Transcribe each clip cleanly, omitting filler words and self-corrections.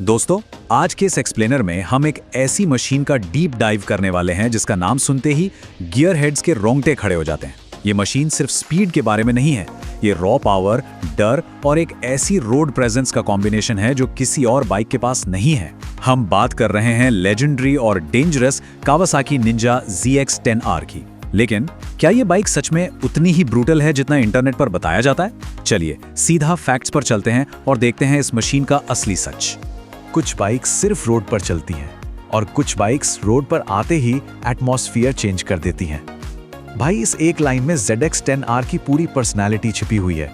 दोस्तों, आज के इस एक्सप्लेनर में हम एक ऐसी मशीन का डीप डाइव करने वाले हैं जिसका नाम सुनते ही गियर हेड्स के रोंगटे खड़े हो जाते हैं। ये मशीन सिर्फ स्पीड के बारे में नहीं है, ये रॉ पावर, डर और एक ऐसी रोड प्रेजेंस का कॉम्बिनेशन है जो किसी और बाइक के पास नहीं है। हम बात कर रहे हैं लेजेंडरी और डेंजरस कावासाकी निंजा ZX-10R की। लेकिन क्या ये बाइक सच में उतनी ही ब्रूटल है जितना इंटरनेट पर बताया जाता है? चलिए सीधा फैक्ट्स पर चलते हैं और देखते हैं इस मशीन का असली सच। कुछ बाइक्स सिर्फ रोड पर चलती हैं और कुछ बाइक्स रोड पर आते ही एटमॉस्फेयर चेंज कर देती हैं। भाई, इस एक लाइन में ZX-10R की पूरी पर्सनालिटी छिपी हुई है।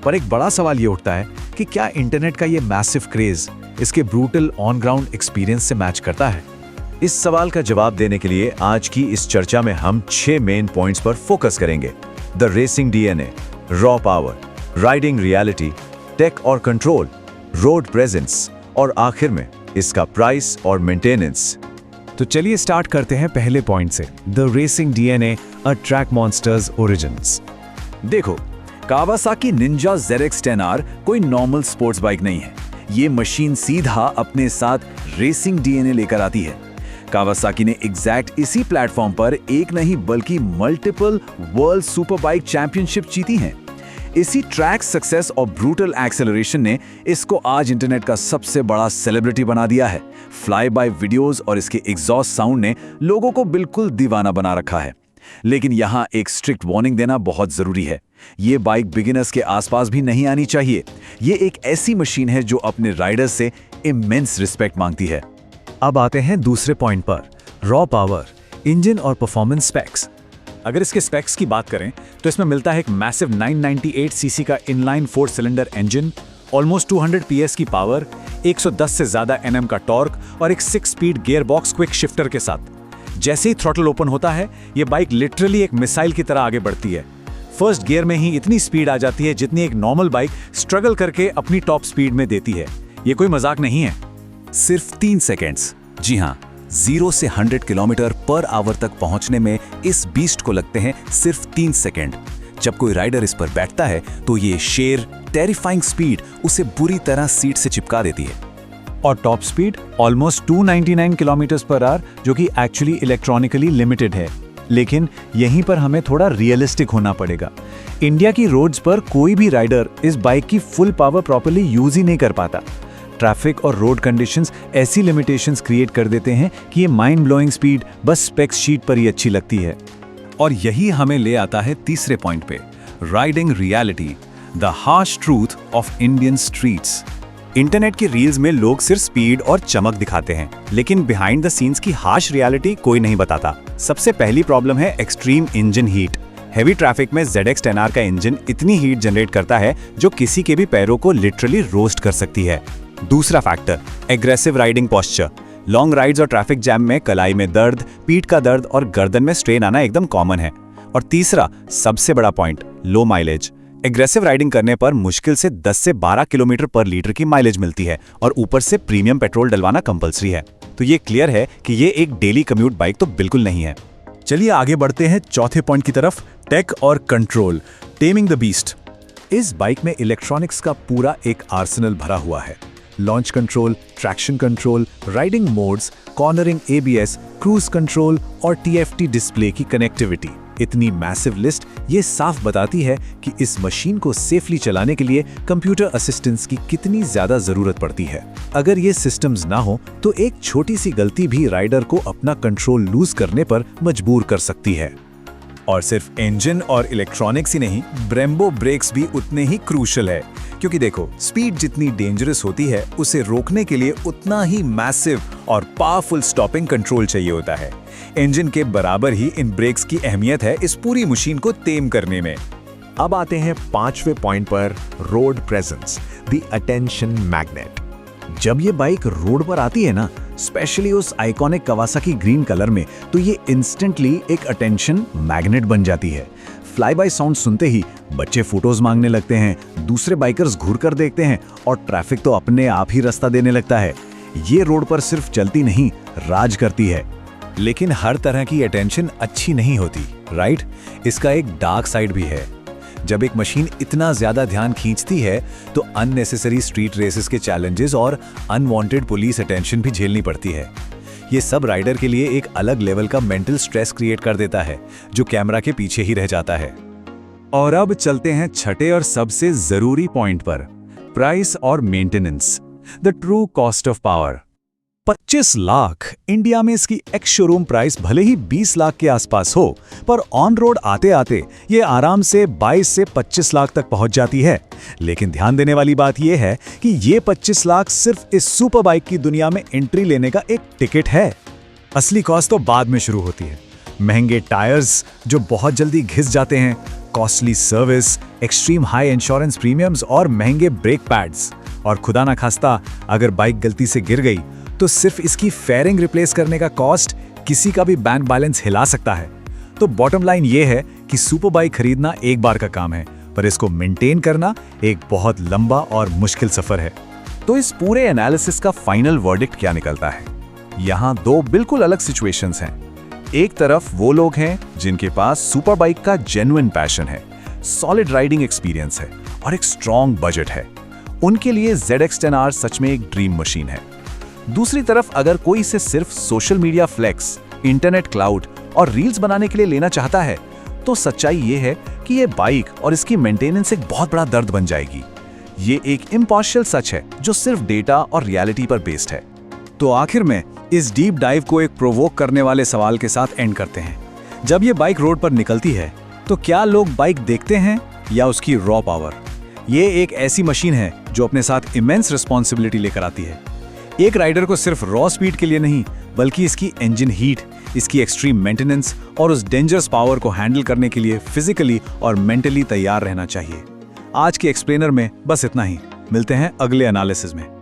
पर एक बड़ा सवाल ये उठता है कि क्या इंटरनेट का ये मैसिव क्रेज इसके ब्रूटल ऑन ग्राउंड एक्सपीरियंस से मैच करता है? इस सवाल का जवाब देने के लिए आज की इस चर्चा में हम 6 मेन पॉइंट्स पर फोकस करेंगे। The racing DNA, raw power, riding reality, tech और कंट्रोल, रोड प्रेजेंस और आखिर में इसका प्राइस और मेंटेनेंस। तो चलिए स्टार्ट करते हैं पहले पॉइंट से, the racing DNA, a track monsters origins. देखो, कावासाकी निंजा ZX-10R कोई नॉर्मल स्पोर्ट्स बाइक नहीं है। ये मशीन सीधा अपने साथ रेसिंग DNA लेकर आती है। कावासाकी ने एग्जैक्ट इसी प्लेटफॉर्म पर एक नहीं बल्कि multiple world super bike championship जीती हैं। इसी ट्रैक सक्सेस और ब्रूटल एक्सेलरेशन ने इसको आज इंटरनेट का सबसे बड़ा सेलिब्रिटी बना दिया है। फ्लाई बाय वीडियोस और इसके एग्जॉस्ट साउंड ने लोगों को बिल्कुल दीवाना बना रखा है। लेकिन यहाँ एक स्ट्रिक्ट वार्निंग देना बहुत जरूरी है। ये बाइक बिगिनर्स के आसपास भी नहीं आनी चाहिए। ये एक ऐसी मशीन है जो अपने राइडर्स से इमेंस रिस्पेक्ट मांगती है। अब आते हैं दूसरे पॉइंट पर, रॉ पावर, इंजन और परफॉर्मेंस स्पेक्स। अगर इसके स्पेक्स की बात करें तो इसमें मिलता है एक मैसिव 998 सीसी का inline 4 cylinder engine, almost 200 PS की पावर, 110 से ज्यादा Nm का टॉर्क और एक 6 speed gear box quick shifter के साथ। जैसे ही थ्रॉटल ओपन होता है, ये बाइक लिटरली एक मिसाइल की तरह आगे बढ़ती है। फर्स्ट गियर में ही इतनी स्पीड आ जाती है जितनी एक नॉर्मल बाइक स्ट्रगल करके अपनी टॉप स्पीड में देती है। ये कोई मजाक नहीं है। सिर्फ 3 सेकेंड्स, जी हाँ, 0 से 100 किलोमीटर पर आवर तक पहुंचने में इस बीस्ट को लगते हैं सिर्फ 3 सेकेंड। जब कोई राइडर इस पर बैठता है तो ये शेर टेरिफाइंग स्पीड उसे बुरी तरह सीट से चिपका देती है। और top speed almost 299 kilometre per hour, जो कि एक्चुअली इलेक्ट्रॉनिकली लिमिटेड है। लेकिन यहीं पर हमें थोड़ा रियलिस्टिक होना पड़ेगा। इंडिया की रोड्स पर कोई भी राइडर इस बाइक की फुल पावर प्रॉपर्ली यूज ही नहीं कर पाता। ट्रैफिक और रोड कंडीशंस ऐसी लिमिटेशंस क्रिएट कर देते हैं कि ये माइंड ब्लोइंग स्पीड बस स्पेक्स शीट पर ही अच्छी लगती है। और यही हमें ले आता है तीसरे पॉइंट पे, riding reality, the harsh truth of Indian streets. Internet की रील्स में लोग सिर्फ स्पीड और चमक दिखाते हैं, लेकिन बिहाइंड द सीन्स की हार्श रियलिटी कोई नहीं बताता। सबसे पहली प्रॉब्लम है extreme engine heat. Heavy traffic में ZX-10R का इंजन इतनी हीट जनरेट करता है जो किसी के भी पैरों को लिटरली रोस्ट कर सकती है। दूसरा factor, aggressive riding posture. Long rides और ट्रैफिक जैम में कलाई में दर्द, पीठ का दर्द और गर्दन में स्ट्रेन आना एकदम कॉमन है। और तीसरा सबसे बड़ा पॉइंट, लो माइलेज। एग्रेसिव राइडिंग करने पर मुश्किल से 10 से 12 किलोमीटर पर लीटर की माइलेज मिलती है और ऊपर से प्रीमियम पेट्रोल डलवाना कंपलसरी है। तो ये क्लियर है कि ये एक डेली कम्यूट बाइक तो बिल्कुल नहीं है। चलिए आगे बढ़ते हैं चौथे पॉइंट की तरफ, टेक और कंट्रोल, टेमिंग द बीस्ट। इस बाइक में इलेक्ट्रॉनिक्स का पूरा एक आर्सेनल भरा हुआ है। Launch control, traction control, riding modes, cornering ABS, cruise control और TFT डिस्प्ले की कनेक्टिविटी। इतनी मैसिव लिस्ट ये साफ बताती है कि इस मशीन को सेफली चलाने के लिए कंप्यूटर असिस्टेंस की कितनी ज्यादा जरूरत पड़ती है। अगर ये सिस्टम्स ना हो तो एक छोटी सी गलती भी राइडर को अपना कंट्रोल लूज करने पर मजबूर कर सकती है। और सिर्फ इंजन और इलेक्ट्रॉनिक्स ही नहीं, ब्रेम्बो ब्रेक्स भी उतने ही क्रूशल है। क्योंकि देखो, स्पीड जितनी डेंजरस होती है उसे रोकने के लिए उतना ही मैसिव और पावरफुल स्टॉपिंग कंट्रोल चाहिए होता है। इंजन के बराबर ही इन ब्रेक्स की अहमियत है इस पूरी मशीन को तेम करने में। अब आते हैं पांचवें पॉइंट पर, road presence, the attention magnet. जब ये बाइक रोड पर आती है ना, स्पेशली उस आइकॉनिक कावासाकी ग्रीन कलर में, तो ये इंस्टेंटली एक अटेंशन मैग्नेट बन जाती है। फ्लाई बाय साउंड सुनते ही बच्चे फोटोज मांगने लगते हैं, दूसरे बाइकर्स घूर कर देखते हैं और ट्रैफिक तो अपने आप ही रास्ता देने लगता है। ये रोड पर सिर्फ चलती नहीं, राज करती है। लेकिन हर तरह की अटेंशन अच्छी नहीं होती, राइट? इसका एक डार्क साइड भी है। जब एक मशीन इतना ज्यादा ध्यान खींचती है तो अननेसेसरी स्ट्रीट रेसेस के चैलेंजेस और अनवांटेड पुलिस अटेंशन भी झेलनी पड़ती है। ये सब राइडर के लिए एक अलग लेवल का मेंटल स्ट्रेस क्रिएट कर देता है जो कैमरा के पीछे ही रह जाता है। और अब चलते हैं छठे और सबसे जरूरी पॉइंट पर, प्राइस और maintenance, the true cost of power. 25 lakh India में इसकी एक्स शोरूम प्राइस भले ही 20 लाख के आसपास हो, पर ऑन रोड आते आते ये आराम से 22 से 25 लाख तक पहुंच जाती है। लेकिन ध्यान देने वाली बात यह है कि ये 25 लाख सिर्फ इस सुपर बाइक की दुनिया में एंट्री लेने का एक टिकट है। असली कॉस्ट तो बाद में शुरू होती है। महंगे टायर्स जो बहुत जल्दी घिस जाते हैं, costly service, extreme high insurance premiums और महंगे ब्रेक पैड्स। और खुदा ना खास्ता अगर बाइक गलती से गिर गई तो सिर्फ इसकी फेयरिंग रिप्लेस करने का कॉस्ट किसी का भी बैंक बैलेंस हिला सकता है। तो बॉटम लाइन ये है कि सुपर बाइक खरीदना एक बार का काम है, पर इसको मेंटेन करना एक बहुत लंबा और मुश्किल सफर है। तो इस पूरे एनालिसिस का फाइनल वर्डिक्ट क्या निकलता है? यहाँ दो बिल्कुल अलग सिचुएशंस हैं। एक तरफ वो लोग हैं जिनके पास सुपर बाइक का जेन्युइन पैशन है, सॉलिड राइडिंग एक्सपीरियंस है और एक स्ट्रॉन्ग बजट है। उनके लिए ZX10R सच में एक ड्रीम मशीन है। दूसरी तरफ अगर कोई इसे सिर्फ social media flex, internet cloud और रील्स बनाने के लिए लेना चाहता है, तो सच्चाई ये है कि ये बाइक और इसकी मेंटेनेंस एक बहुत बड़ा दर्द बन जाएगी। ये एक इम्पार्शियल सच है जो सिर्फ डेटा और रियलिटी पर बेस्ड है। तो आखिर में इस डीप डाइव को एक प्रोवोक करने वाले सवाल के साथ एंड करते हैं। जब ये बाइक रोड पर निकलती है तो क्या लोग बाइक देखते हैं या उसकी रॉ पावर? ये एक ऐसी मशीन है जो अपने साथ इमेंस रिस्पॉन्सिबिलिटी लेकर आती है। एक राइडर को सिर्फ रॉ स्पीड के लिए नहीं, बल्कि इसकी इंजन हीट, इसकी एक्सट्रीम मेंटेनेंस और उस डेंजरस पावर को हैंडल करने के लिए फिजिकली और मेंटली तैयार रहना चाहिए। आज के एक्सप्लेनर में बस इतना ही। मिलते हैं अगले एनालिसिस में।